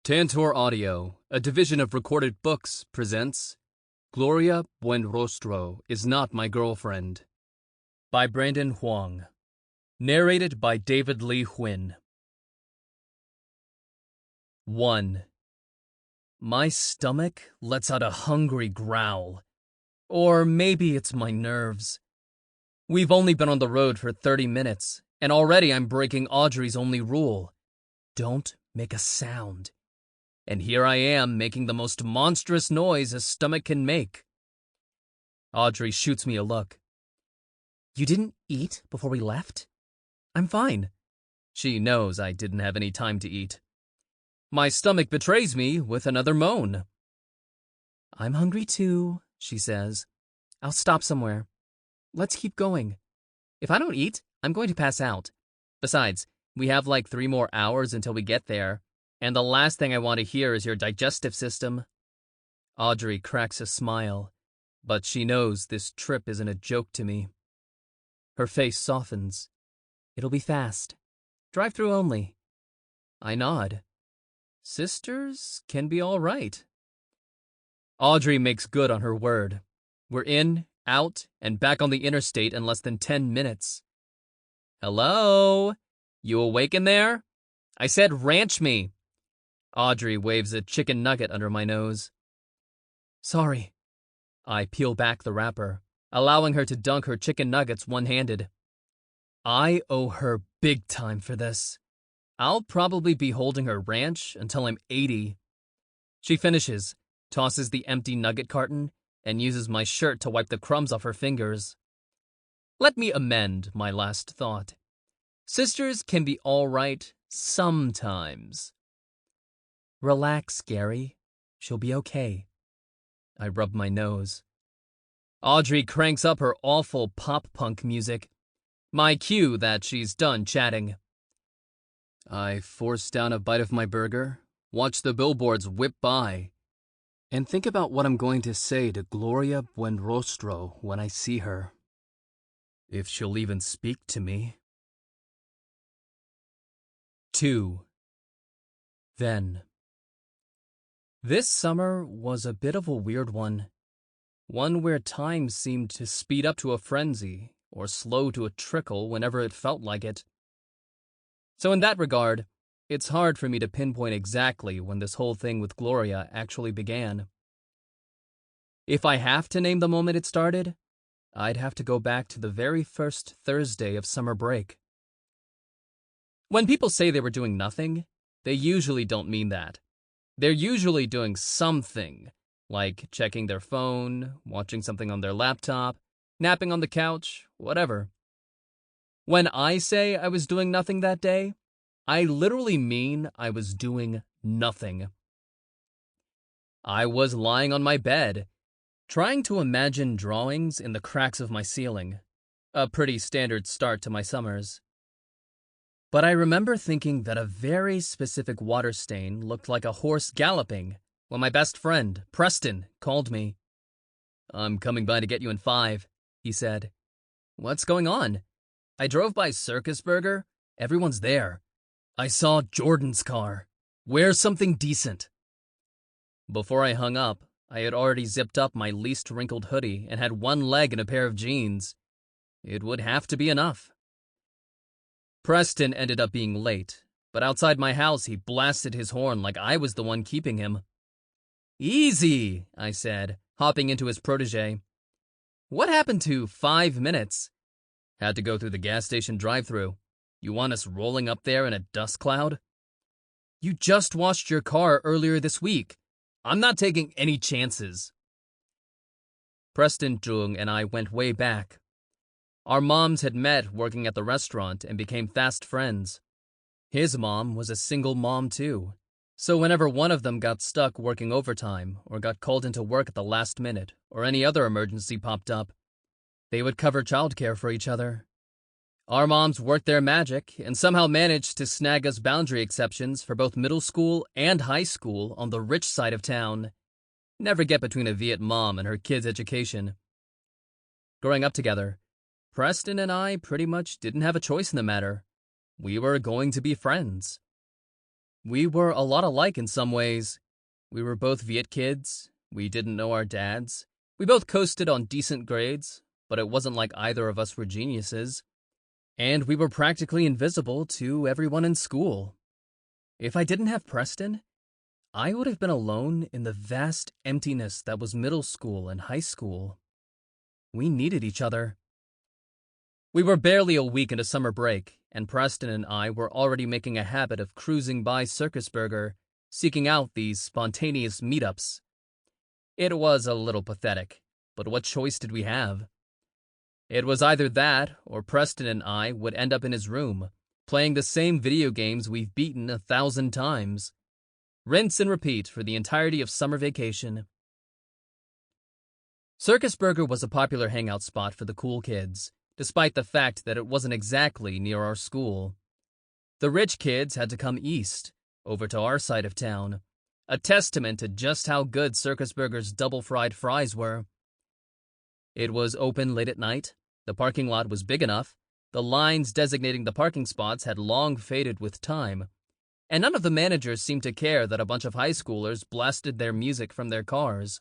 Tantor Audio, a division of Recorded Books, presents Gloria Buenrostro is Not My Girlfriend by Brandon Hoàng. Narrated by David Lee Huynh. 1. My stomach lets out a hungry growl. Or maybe it's my nerves. We've only been on the road for 30 minutes, and already I'm breaking Audrey's only rule. Don't make a sound. And here I am making the most monstrous noise a stomach can make. Audrey shoots me a look. You didn't eat before we left? I'm fine. She knows I didn't have any time to eat. My stomach betrays me with another moan. I'm hungry too, she says. I'll stop somewhere. Let's keep going. If I don't eat, I'm going to pass out. Besides, we have like 3 more hours until we get there. And the last thing I want to hear is your digestive system. Audrey cracks a smile, but she knows this trip isn't a joke to me. Her face softens. It'll be fast. Drive-through only. I nod. Sisters can be all right. Audrey makes good on her word. We're in, out, and back on the interstate in less than 10 minutes. Hello? You awake in there? I said ranch me. Audrey waves a chicken nugget under my nose. Sorry. I peel back the wrapper, allowing her to dunk her chicken nuggets one-handed. I owe her big time for this. I'll probably be holding her ranch until I'm 80. She finishes, tosses the empty nugget carton, and uses my shirt to wipe the crumbs off her fingers. Let me amend my last thought. Sisters can be all right sometimes. Relax, Gary. She'll be okay. I rub my nose. Audrey cranks up her awful pop-punk music. My cue that she's done chatting. I force down a bite of my burger, watch the billboards whip by, and think about what I'm going to say to Gloria Buenrostro when I see her. If she'll even speak to me. 2. Then. This summer was a bit of a weird one. One where time seemed to speed up to a frenzy, or slow to a trickle whenever it felt like it. So in that regard, it's hard for me to pinpoint exactly when this whole thing with Gloria actually began. If I have to name the moment it started, I'd have to go back to the very first Thursday of summer break. When people say they were doing nothing, they usually don't mean that. They're usually doing something, like checking their phone, watching something on their laptop, napping on the couch, whatever. When I say I was doing nothing that day, I literally mean I was doing nothing. I was lying on my bed, trying to imagine drawings in the cracks of my ceiling, a pretty standard start to my summers. But I remember thinking that a very specific water stain looked like a horse galloping when my best friend, Preston, called me. I'm coming by to get you in 5, he said. What's going on? I drove by Circus Burger. Everyone's there. I saw Jordan's car. Wear something decent. Before I hung up, I had already zipped up my least wrinkled hoodie and had one leg in a pair of jeans. It would have to be enough. Preston ended up being late, but outside my house he blasted his horn like I was the one keeping him. Easy, I said, hopping into his protege. What happened to 5 minutes? Had to go through the gas station drive-thru. You want us rolling up there in a dust cloud? You just washed your car earlier this week. I'm not taking any chances. Preston Jung and I went way back. Our moms had met working at the restaurant and became fast friends. His mom was a single mom too, so whenever one of them got stuck working overtime or got called into work at the last minute or any other emergency popped up, they would cover childcare for each other. Our moms worked their magic and somehow managed to snag us boundary exceptions for both middle school and high school on the rich side of town. Never get between a Viet mom and her kids' education. Growing up together, Preston and I pretty much didn't have a choice in the matter. We were going to be friends. We were a lot alike in some ways. We were both Viet kids. We didn't know our dads. We both coasted on decent grades, but it wasn't like either of us were geniuses. And we were practically invisible to everyone in school. If I didn't have Preston, I would have been alone in the vast emptiness that was middle school and high school. We needed each other. We were barely a week into summer break, and Preston and I were already making a habit of cruising by Circus Burger, seeking out these spontaneous meetups. It was a little pathetic, but what choice did we have? It was either that, or Preston and I would end up in his room, playing the same video games we've beaten 1,000 times. Rinse and repeat for the entirety of summer vacation. Circus Burger was a popular hangout spot for the cool kids, despite the fact that it wasn't exactly near our school. The rich kids had to come east, over to our side of town, a testament to just how good Circus Burger's double-fried fries were. It was open late at night, the parking lot was big enough, the lines designating the parking spots had long faded with time, and none of the managers seemed to care that a bunch of high schoolers blasted their music from their cars.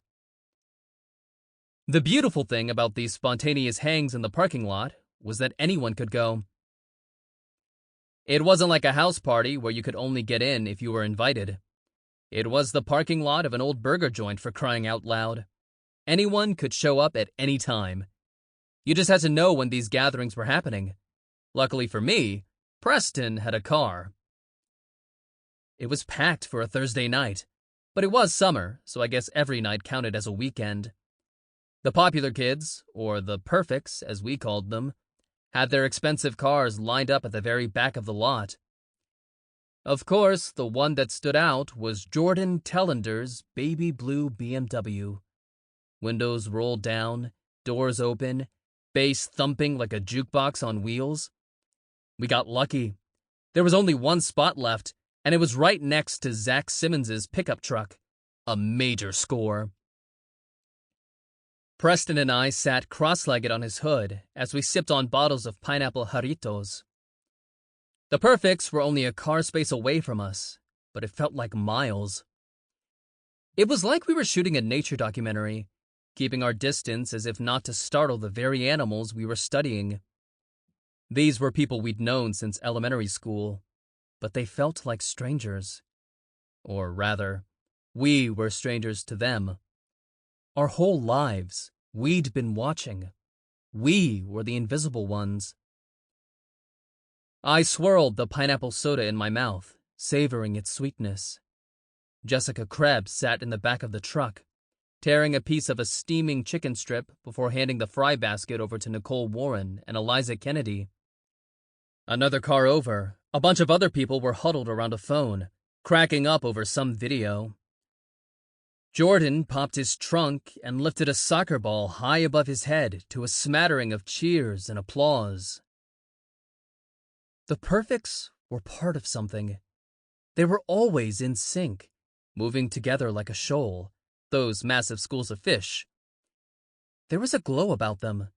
The beautiful thing about these spontaneous hangs in the parking lot was that anyone could go. It wasn't like a house party where you could only get in if you were invited. It was the parking lot of an old burger joint, for crying out loud. Anyone could show up at any time. You just had to know when these gatherings were happening. Luckily for me, Preston had a car. It was packed for a Thursday night, but it was summer, so I guess every night counted as a weekend. The popular kids, or the perfects as we called them, had their expensive cars lined up at the very back of the lot. Of course, the one that stood out was Jordan Tellender's baby blue BMW. Windows rolled down, doors open, bass thumping like a jukebox on wheels. We got lucky. There was only one spot left, and it was right next to Zach Simmons's pickup truck. A major score. Preston and I sat cross-legged on his hood as we sipped on bottles of pineapple jarritos. The perfects were only a car space away from us, but it felt like miles. It was like we were shooting a nature documentary, keeping our distance as if not to startle the very animals we were studying. These were people we'd known since elementary school, but they felt like strangers. Or rather, we were strangers to them. Our whole lives, we'd been watching. We were the invisible ones. I swirled the pineapple soda in my mouth, savoring its sweetness. Jessica Krebs sat in the back of the truck, tearing a piece of a steaming chicken strip before handing the fry basket over to Nicole Warren and Eliza Kennedy. Another car over, a bunch of other people were huddled around a phone, cracking up over some video. Jordan popped his trunk and lifted a soccer ball high above his head to a smattering of cheers and applause. The perfects were part of something. They were always in sync, moving together like a shoal, those massive schools of fish. There was a glow about them,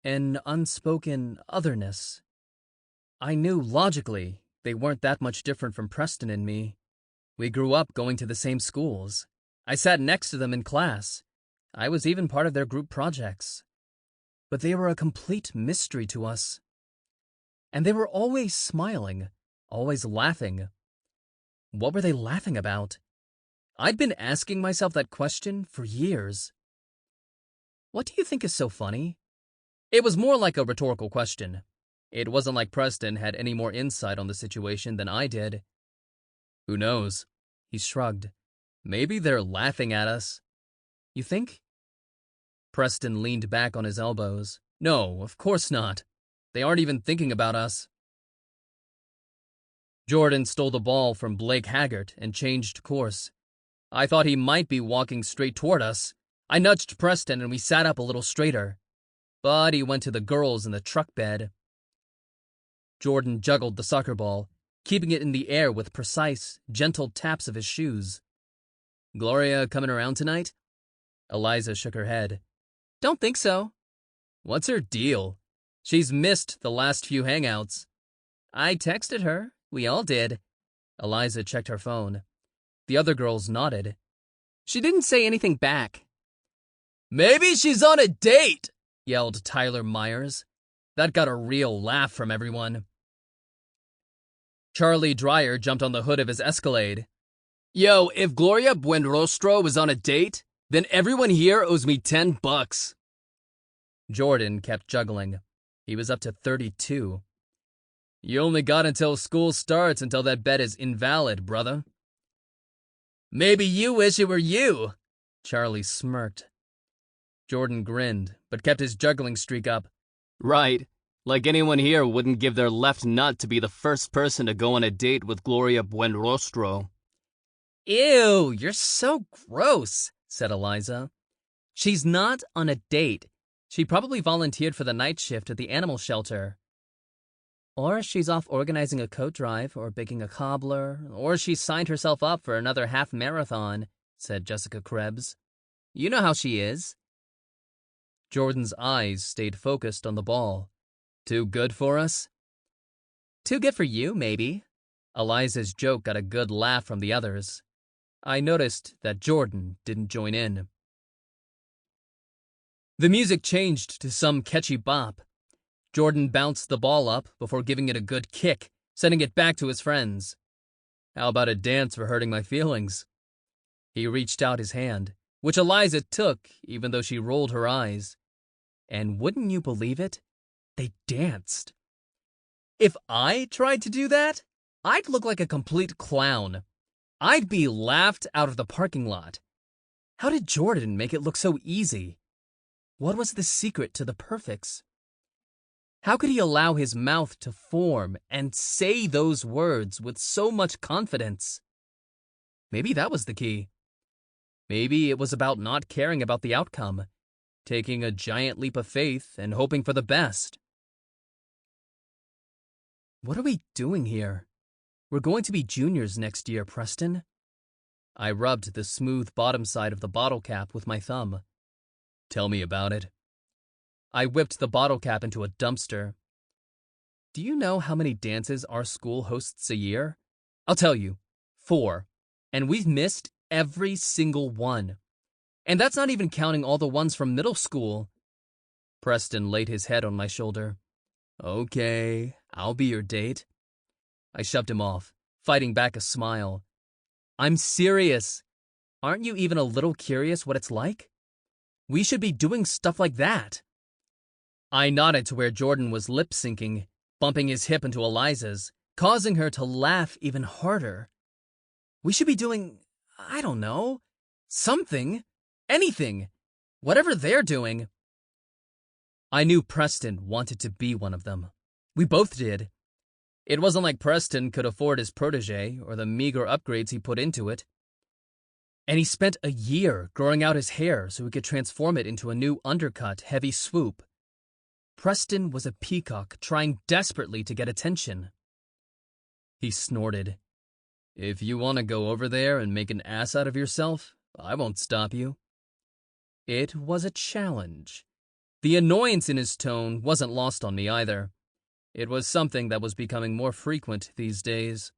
an unspoken otherness. I knew logically they weren't that much different from Preston and me. We grew up going to the same schools. I sat next to them in class. I was even part of their group projects. But they were a complete mystery to us. And they were always smiling, always laughing. What were they laughing about? I'd been asking myself that question for years. What do you think is so funny? It was more like a rhetorical question. It wasn't like Preston had any more insight on the situation than I did. Who knows? He shrugged. Maybe they're laughing at us. You think? Preston leaned back on his elbows. No, of course not. They aren't even thinking about us. Jordan stole the ball from Blake Haggart and changed course. I thought he might be walking straight toward us. I nudged Preston and we sat up a little straighter. But he went to the girls in the truck bed. Jordan juggled the soccer ball, keeping it in the air with precise, gentle taps of his shoes. Gloria coming around tonight? Eliza shook her head. Don't think so. What's her deal? She's missed the last few hangouts. I texted her. We all did. Eliza checked her phone. The other girls nodded. She didn't say anything back. "Maybe she's on a date," yelled Tyler Myers. That got a real laugh from everyone. Charlie Dreyer jumped on the hood of his Escalade. "Yo, if Gloria Buenrostro was on a date, then everyone here owes me $10. Jordan kept juggling. He was up to 32. "You only got until school starts until that bet is invalid, brother." "Maybe you wish it were you," Charlie smirked. Jordan grinned, but kept his juggling streak up. "Right. Like anyone here wouldn't give their left nut to be the first person to go on a date with Gloria Buenrostro." "Ew, you're so gross," said Eliza. "She's not on a date. She probably volunteered for the night shift at the animal shelter. Or she's off organizing a coat drive, or baking a cobbler, or she signed herself up for another half marathon," said Jessica Krebs. "You know how she is." Jordan's eyes stayed focused on the ball. "Too good for us?" "Too good for you, maybe." Eliza's joke got a good laugh from the others. I noticed that Jordan didn't join in. The music changed to some catchy bop. Jordan bounced the ball up before giving it a good kick, sending it back to his friends. "How about a dance for hurting my feelings?" He reached out his hand, which Eliza took even though she rolled her eyes. And wouldn't you believe it? They danced. If I tried to do that, I'd look like a complete clown. I'd be laughed out of the parking lot. How did Jordan make it look so easy? What was the secret to the perfects? How could he allow his mouth to form and say those words with so much confidence? Maybe that was the key. Maybe it was about not caring about the outcome, taking a giant leap of faith and hoping for the best. What are we doing here? We're going to be juniors next year, Preston. I rubbed the smooth bottom side of the bottle cap with my thumb. Tell me about it. I whipped the bottle cap into a dumpster. Do you know how many dances our school hosts a year? I'll tell you, 4. And we've missed every single one. And that's not even counting all the ones from middle school. Preston laid his head on my shoulder. Okay, I'll be your date. I shoved him off, fighting back a smile. I'm serious. Aren't you even a little curious what it's like? We should be doing stuff like that. I nodded to where Jordan was lip-syncing, bumping his hip into Eliza's, causing her to laugh even harder. We should be doing, I don't know, something, anything, whatever they're doing. I knew Preston wanted to be one of them. We both did. It wasn't like Preston could afford his protege or the meager upgrades he put into it. And he spent a year growing out his hair so he could transform it into a new undercut, heavy swoop. Preston was a peacock trying desperately to get attention. He snorted. If you want to go over there and make an ass out of yourself, I won't stop you. It was a challenge. The annoyance in his tone wasn't lost on me either. It was something that was becoming more frequent these days.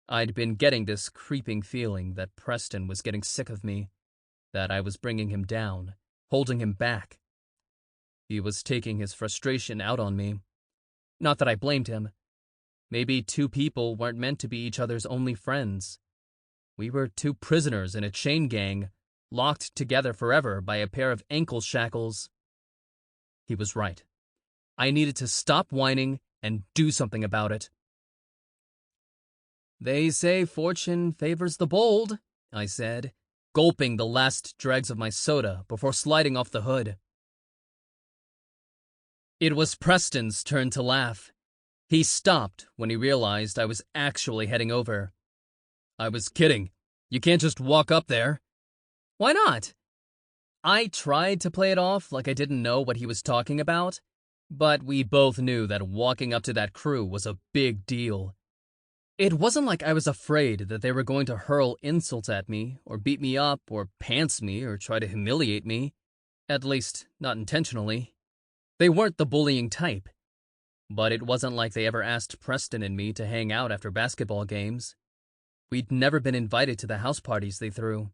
I'd been getting this creeping feeling that Preston was getting sick of me, that I was bringing him down, holding him back. He was taking his frustration out on me. Not that I blamed him. Maybe two people weren't meant to be each other's only friends. We were two prisoners in a chain gang, locked together forever by a pair of ankle shackles. He was right. I needed to stop whining and do something about it. They say fortune favors the bold, I said, gulping the last dregs of my soda before sliding off the hood. It was Preston's turn to laugh. He stopped when he realized I was actually heading over. I was kidding. You can't just walk up there. Why not? I tried to play it off like I didn't know what he was talking about, but we both knew that walking up to that crew was a big deal. It wasn't like I was afraid that they were going to hurl insults at me, or beat me up, or pants me, or try to humiliate me. At least, not intentionally. They weren't the bullying type. But it wasn't like they ever asked Preston and me to hang out after basketball games, We'd never been invited to the house parties they threw.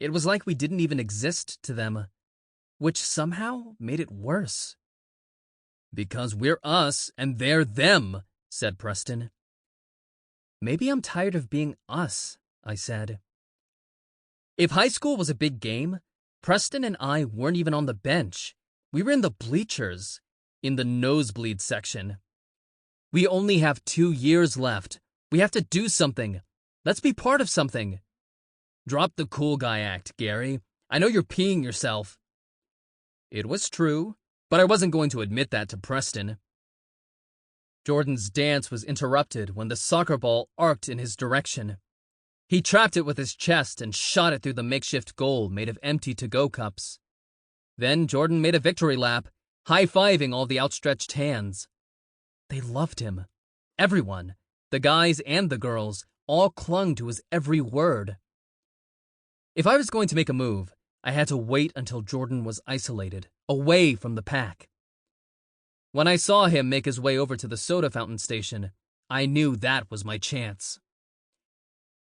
It was like we didn't even exist to them, which somehow made it worse. "Because we're us and they're them," said Preston. "Maybe I'm tired of being us," I said. If high school was a big game, Preston and I weren't even on the bench. We were in the bleachers, in the nosebleed section. "We only have 2 years left. We have to do something. Let's be part of something." "Drop the cool guy act, Gary. I know you're peeing yourself." It was true, but I wasn't going to admit that to Preston. Jordan's dance was interrupted when the soccer ball arced in his direction. He trapped it with his chest and shot it through the makeshift goal made of empty to-go cups. Then Jordan made a victory lap, high-fiving all the outstretched hands. They loved him. Everyone, the guys and the girls, all clung to his every word. If I was going to make a move, I had to wait until Jordan was isolated, away from the pack. When I saw him make his way over to the soda fountain station, I knew that was my chance.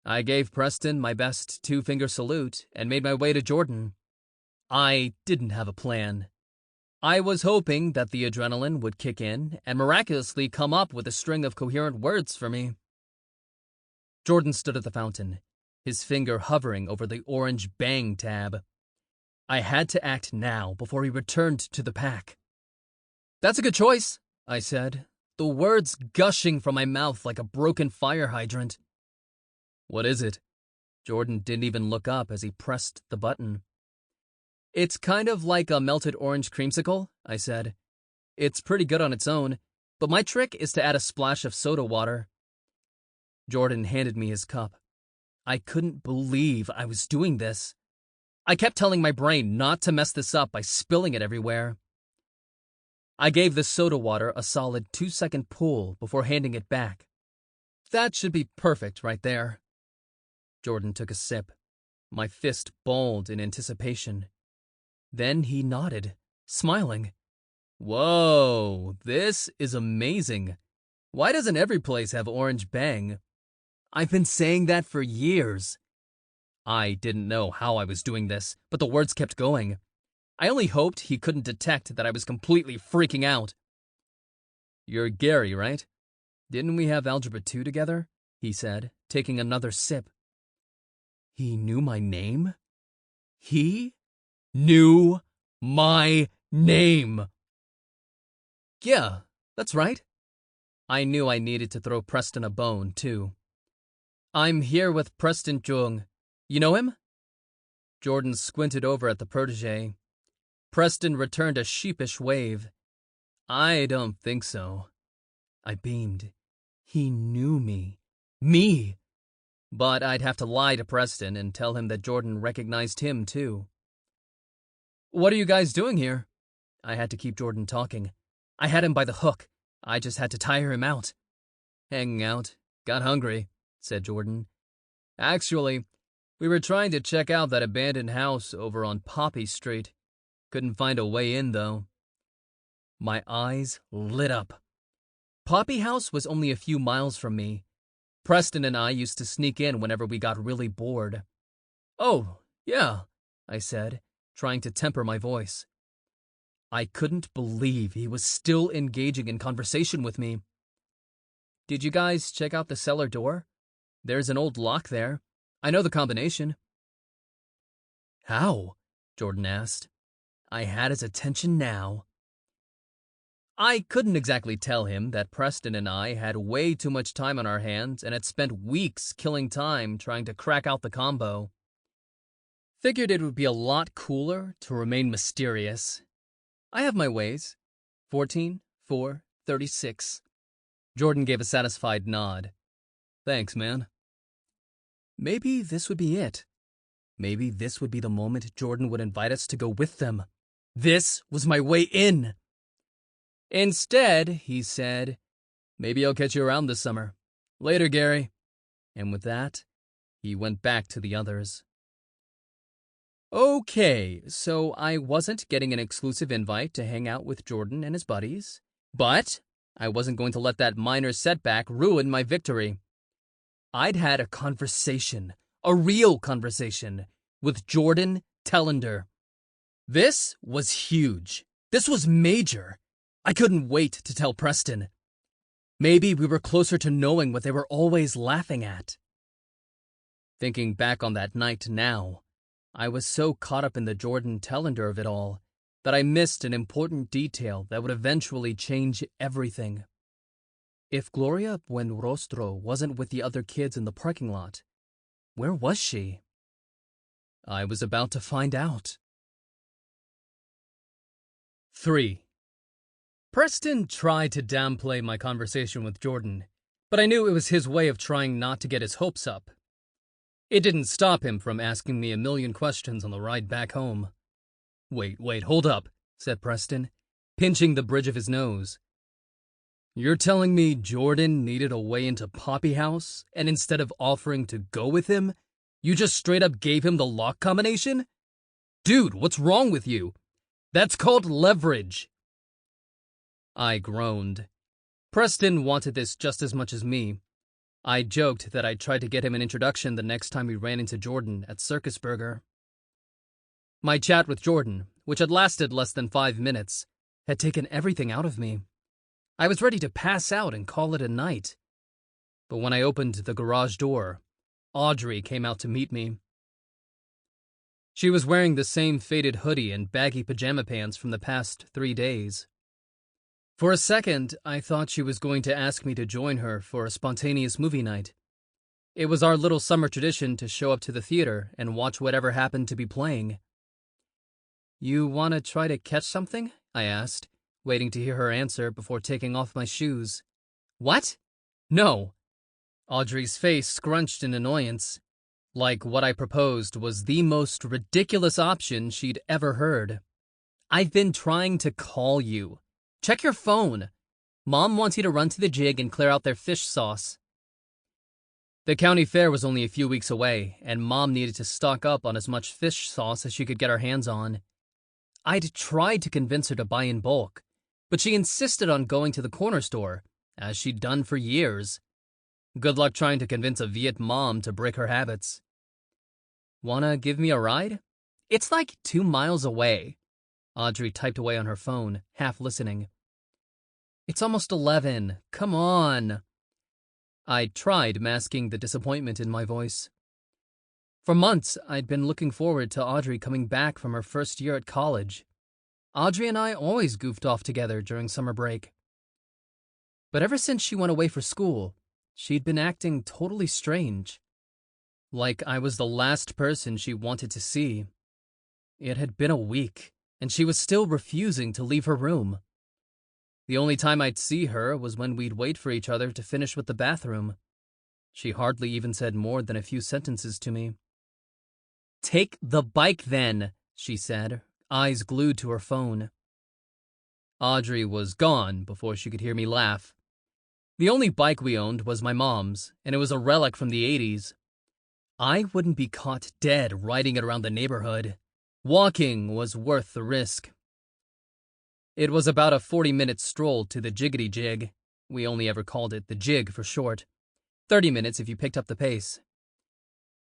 I gave Preston my best 2-finger salute and made my way to Jordan. I didn't have a plan. I was hoping that the adrenaline would kick in and miraculously come up with a string of coherent words for me. Jordan stood at the fountain, his finger hovering over the orange bang tab. I had to act now before he returned to the pack. "That's a good choice," I said, the words gushing from my mouth like a broken fire hydrant. "What is it?" Jordan didn't even look up as he pressed the button. "It's kind of like a melted orange creamsicle," I said. "It's pretty good on its own, but my trick is to add a splash of soda water." Jordan handed me his cup. I couldn't believe I was doing this. I kept telling my brain not to mess this up by spilling it everywhere. I gave the soda water a solid 2-second pull before handing it back. "That should be perfect right there." Jordan took a sip. My fist balled in anticipation. Then he nodded, smiling. "Whoa, this is amazing. Why doesn't every place have orange bang? I've been saying that for years." I didn't know how I was doing this, but the words kept going. I only hoped he couldn't detect that I was completely freaking out. "You're Gary, right? Didn't we have Algebra 2 together?" he said, taking another sip. He knew my name? He knew my name! "Yeah, that's right." I knew I needed to throw Preston a bone, too. "I'm here with Preston Jung. You know him?" Jordan squinted over at the protege. Preston returned a sheepish wave. "I don't think so." I beamed. He knew me. Me! But I'd have to lie to Preston and tell him that Jordan recognized him, too. "What are you guys doing here?" I had to keep Jordan talking. I had him by the hook. I just had to tire him out. "Hanging out. Got hungry," said Jordan. "Actually, we were trying to check out that abandoned house over on Poppy Street. Couldn't find a way in, though." My eyes lit up. Poppy House was only a few miles from me. Preston and I used to sneak in whenever we got really bored. "Oh, yeah," I said, trying to temper my voice. I couldn't believe he was still engaging in conversation with me. "Did you guys check out the cellar door? There's an old lock there. I know the combination." "How?" Jordan asked. I had his attention now. I couldn't exactly tell him that Preston and I had way too much time on our hands and had spent weeks killing time trying to crack out the combo. Figured it would be a lot cooler to remain mysterious. I have my ways. 14, 4, 36. Jordan gave a satisfied nod. "Thanks, man." Maybe this would be it. Maybe this would be the moment Jordan would invite us to go with them. This was my way in. Instead, he said, "Maybe I'll catch you around this summer. Later, Gary." And with that, he went back to the others. Okay, so I wasn't getting an exclusive invite to hang out with Jordan and his buddies, but I wasn't going to let that minor setback ruin my victory. I'd had a conversation, a real conversation, with Jordan Tellender. This was huge. This was major. I couldn't wait to tell Preston. Maybe we were closer to knowing what they were always laughing at. Thinking back on that night now, I was so caught up in the Jordan Tellender of it all that I missed an important detail that would eventually change everything. If Gloria Buenrostro wasn't with the other kids in the parking lot, where was she? I was about to find out. 3. Preston tried to downplay my conversation with Jordan, but I knew it was his way of trying not to get his hopes up. It didn't stop him from asking me a million questions on the ride back home. Wait, hold up, said Preston, pinching the bridge of his nose. You're telling me Jordan needed a way into Poppy House, and instead of offering to go with him, you just straight up gave him the lock combination? Dude, what's wrong with you? That's called leverage. I groaned. Preston wanted this just as much as me. I joked that I'd try to get him an introduction the next time we ran into Jordan at Circus Burger. My chat with Jordan, which had lasted less than 5 minutes, had taken everything out of me. I was ready to pass out and call it a night. But when I opened the garage door, Audrey came out to meet me. She was wearing the same faded hoodie and baggy pajama pants from the past 3 days. For a second, I thought she was going to ask me to join her for a spontaneous movie night. It was our little summer tradition to show up to the theater and watch whatever happened to be playing. You want to try to catch something? I asked, waiting to hear her answer before taking off my shoes. What? No. Audrey's face scrunched in annoyance, like what I proposed was the most ridiculous option she'd ever heard. I've been trying to call you. Check your phone. Mom wants you to run to the jig and clear out their fish sauce. The county fair was only a few weeks away, and Mom needed to stock up on as much fish sauce as she could get her hands on. I'd tried to convince her to buy in bulk, but she insisted on going to the corner store, as she'd done for years. Good luck trying to convince a Viet mom to break her habits. Wanna give me a ride? It's like 2 miles away. Audrey typed away on her phone, half listening. It's almost 11. Come on. I tried masking the disappointment in my voice. For months, I'd been looking forward to Audrey coming back from her first year at college. Audrey and I always goofed off together during summer break. But ever since she went away for school, she'd been acting totally strange. Like I was the last person she wanted to see. It had been a week, and she was still refusing to leave her room. The only time I'd see her was when we'd wait for each other to finish with the bathroom. She hardly even said more than a few sentences to me. Take the bike then, she said, eyes glued to her phone. Audrey was gone before she could hear me laugh. The only bike we owned was my mom's, and it was a relic from the 80s. I wouldn't be caught dead riding it around the neighborhood. Walking was worth the risk. It was about a 40-minute stroll to the Jiggity Jig. We only ever called it the Jig for short. 30 minutes if you picked up the pace.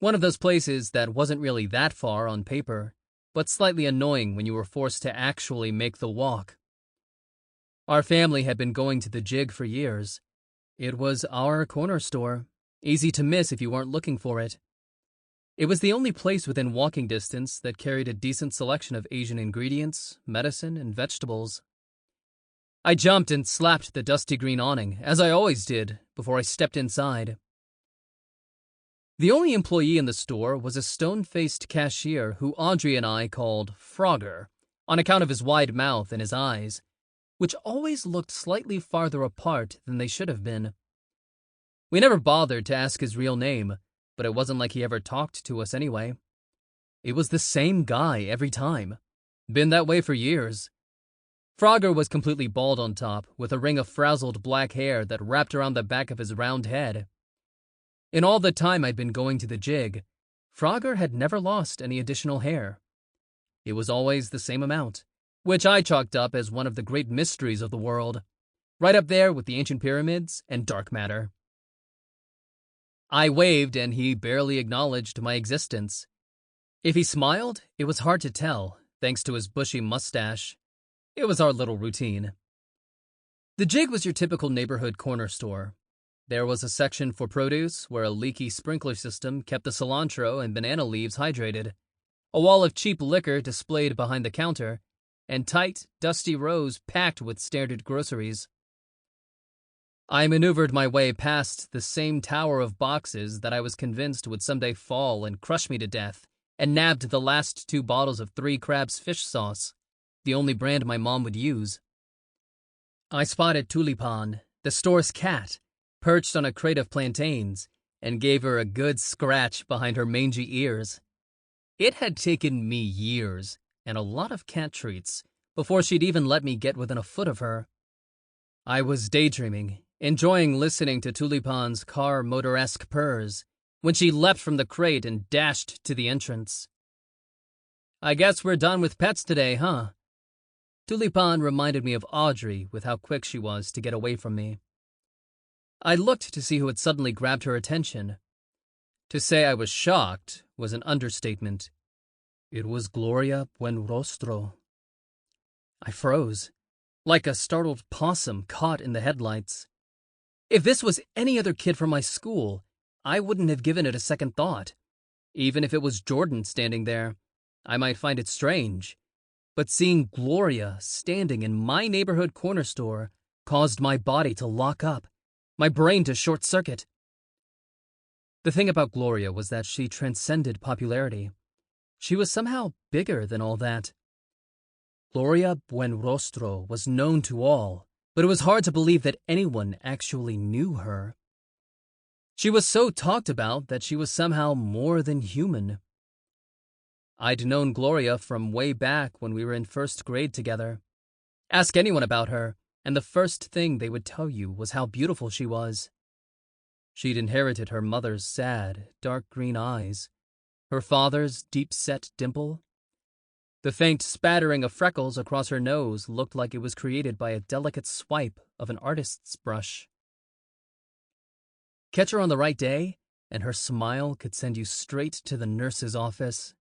One of those places that wasn't really that far on paper, but slightly annoying when you were forced to actually make the walk. Our family had been going to the Jig for years. It was our corner store, easy to miss if you weren't looking for it. It was the only place within walking distance that carried a decent selection of Asian ingredients, medicine, and vegetables. I jumped and slapped the dusty green awning, as I always did, before I stepped inside. The only employee in the store was a stone-faced cashier who Audrey and I called Frogger, on account of his wide mouth and his eyes, which always looked slightly farther apart than they should have been. We never bothered to ask his real name, but it wasn't like he ever talked to us anyway. It was the same guy every time. Been that way for years. Frogger was completely bald on top, with a ring of frazzled black hair that wrapped around the back of his round head. In all the time I'd been going to the Jig, Frogger had never lost any additional hair. It was always the same amount, which I chalked up as one of the great mysteries of the world, right up there with the ancient pyramids and dark matter. I waved and he barely acknowledged my existence. If he smiled, it was hard to tell, thanks to his bushy mustache. It was our little routine. The Jig was your typical neighborhood corner store. There was a section for produce where a leaky sprinkler system kept the cilantro and banana leaves hydrated, a wall of cheap liquor displayed behind the counter, and tight, dusty rows packed with standard groceries. I maneuvered my way past the same tower of boxes that I was convinced would someday fall and crush me to death, and nabbed the last 2 bottles of Three Crabs fish sauce, the only brand my mom would use. I spotted Tulipan, the store's cat, perched on a crate of plantains, and gave her a good scratch behind her mangy ears. It had taken me years, and a lot of cat treats, before she'd even let me get within a foot of her. I was daydreaming, enjoying listening to Tulipan's car motor-esque purrs, when she leapt from the crate and dashed to the entrance. "I guess we're done with pets today, huh?" Tulipan reminded me of Audrey with how quick she was to get away from me. I looked to see who had suddenly grabbed her attention. To say I was shocked was an understatement. It was Gloria Buenrostro. I froze, like a startled possum caught in the headlights. If this was any other kid from my school, I wouldn't have given it a second thought. Even if it was Jordan standing there, I might find it strange. But seeing Gloria standing in my neighborhood corner store caused my body to lock up, my brain to short-circuit. The thing about Gloria was that she transcended popularity. She was somehow bigger than all that. Gloria Buenrostro was known to all, but it was hard to believe that anyone actually knew her. She was so talked about that she was somehow more than human. I'd known Gloria from way back when we were in first grade together. Ask anyone about her, and the first thing they would tell you was how beautiful she was. She'd inherited her mother's sad, dark green eyes, her father's deep-set dimple. The faint spattering of freckles across her nose looked like it was created by a delicate swipe of an artist's brush. Catch her on the right day, and her smile could send you straight to the nurse's office.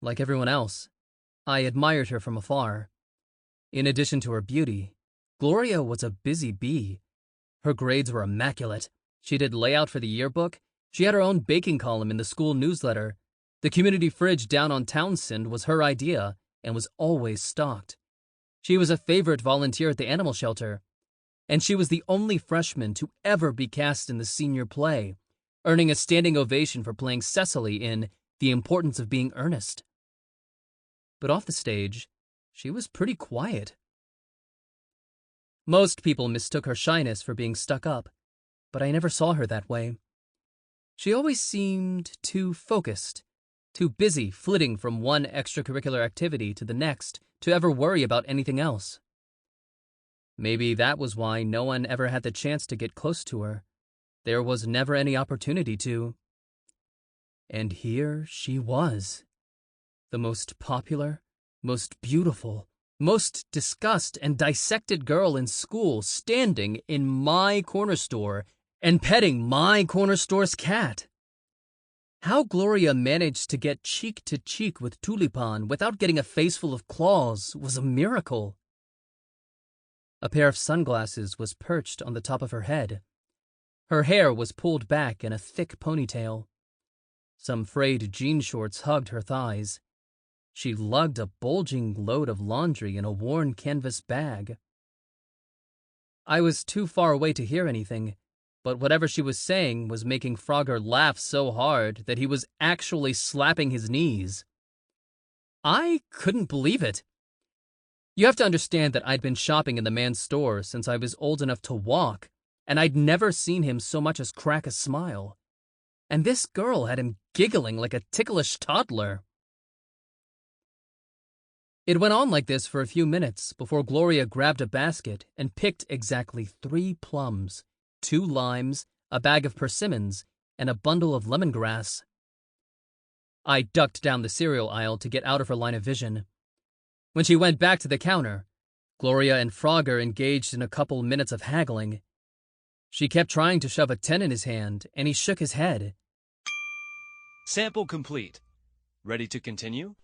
Like everyone else, I admired her from afar. In addition to her beauty, Gloria was a busy bee. Her grades were immaculate. She did layout for the yearbook. She had her own baking column in the school newsletter. The community fridge down on Townsend was her idea and was always stocked. She was a favorite volunteer at the animal shelter. And she was the only freshman to ever be cast in the senior play, earning a standing ovation for playing Cecily in The Importance of Being Earnest. But off the stage, she was pretty quiet. Most people mistook her shyness for being stuck up, but I never saw her that way. She always seemed too focused, too busy flitting from one extracurricular activity to the next to ever worry about anything else. Maybe that was why no one ever had the chance to get close to her. There was never any opportunity to. And here she was. The most popular, most beautiful, most discussed and dissected girl in school standing in my corner store and petting my corner store's cat. How Gloria managed to get cheek to cheek with Tulipan without getting a face full of claws was a miracle. A pair of sunglasses was perched on the top of her head. Her hair was pulled back in a thick ponytail. Some frayed jean shorts hugged her thighs. She lugged a bulging load of laundry in a worn canvas bag. I was too far away to hear anything, but whatever she was saying was making Frogger laugh so hard that he was actually slapping his knees. I couldn't believe it. You have to understand that I'd been shopping in the man's store since I was old enough to walk, and I'd never seen him so much as crack a smile. And this girl had him giggling like a ticklish toddler. It went on like this for a few minutes before Gloria grabbed a basket and picked exactly 3 plums, 2 limes, a bag of persimmons, and a bundle of lemongrass. I ducked down the cereal aisle to get out of her line of vision. When she went back to the counter, Gloria and Frogger engaged in a couple minutes of haggling. She kept trying to shove a 10 in his hand, and he shook his head. Sample complete. Ready to continue?